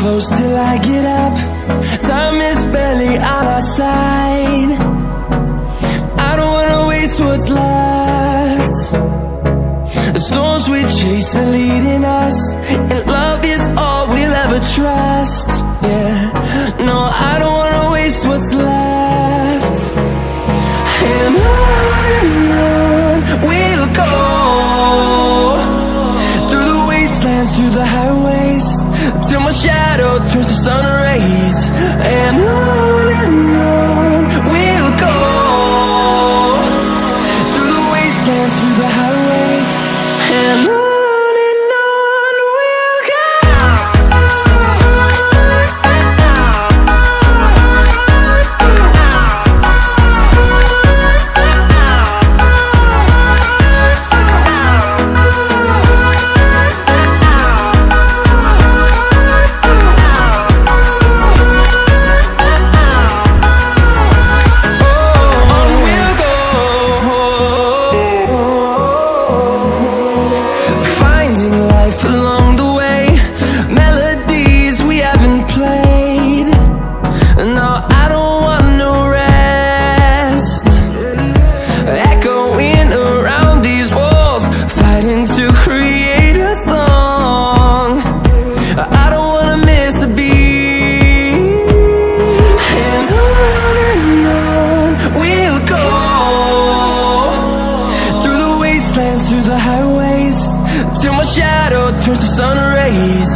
close till I get up. Time is barely on our side. I don't wanna waste what's left. The storms we chase are leading us, and love is all we'll ever trust. Yeah, no, I don't wanna waste what's left. And on we'll go, through the wastelands, through the highways, till my shadow turns to sun rays. And on we'll go, through the wastelands, through the highways, and on we'll go. Through the highways, till my shadow turns to sun rays.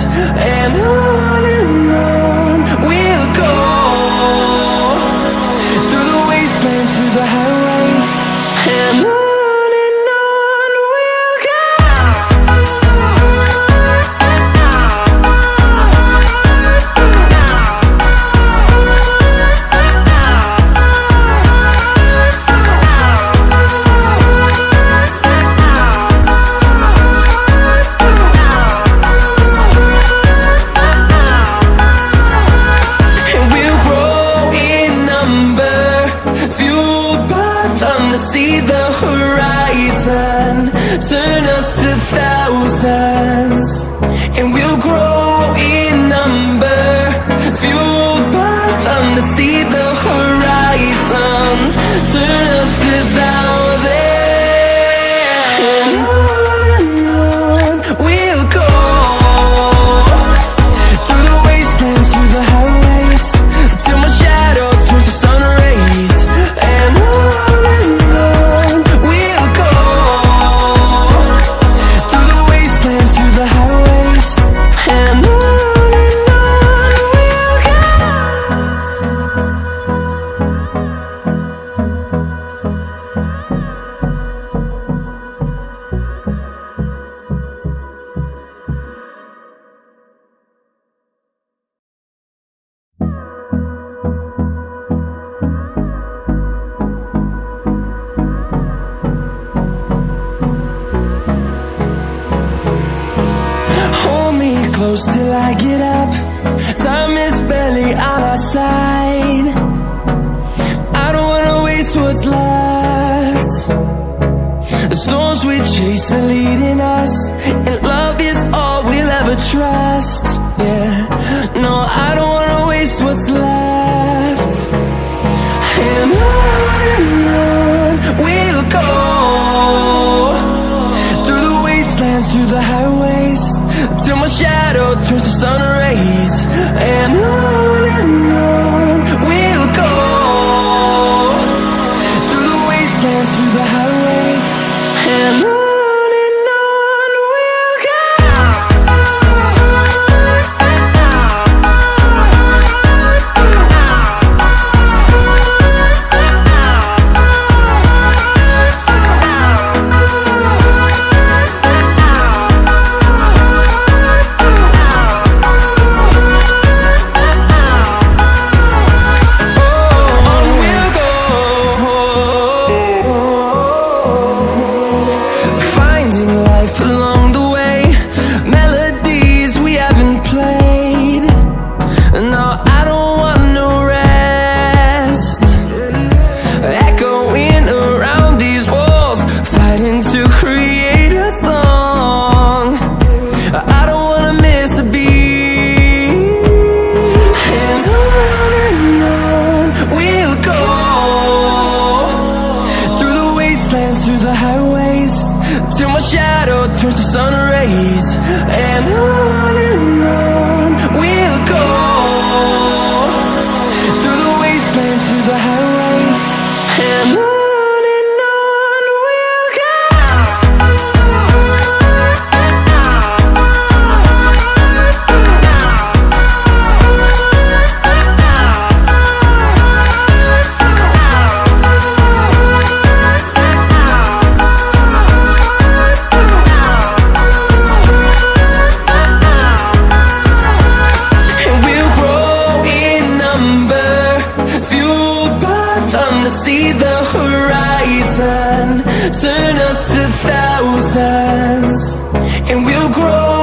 And on we'll go, through the wastelands, through the highways, and on we'll go. See the horizon turn us to thousands, and we'll grow in number, fueled by them. To see the horizon turn us to thousands, and on we'll go, through the wastelands, through the highways, till my shadow turns to sun rays. And close till I get up. Time is barely on our side. I don't wanna waste what's left. The storms we chase are leading us, and love is all we'll ever trust. Yeah, no, I don't wanna waste what's left. And on we'll go, through the wastelands, through the highways, till my shadow turns to sun rays. And on we'll go, through the wastelands, through the highways, and on we'll go. through the highways, and on we'll go. See the horizon turn us to thousands, and we'll grow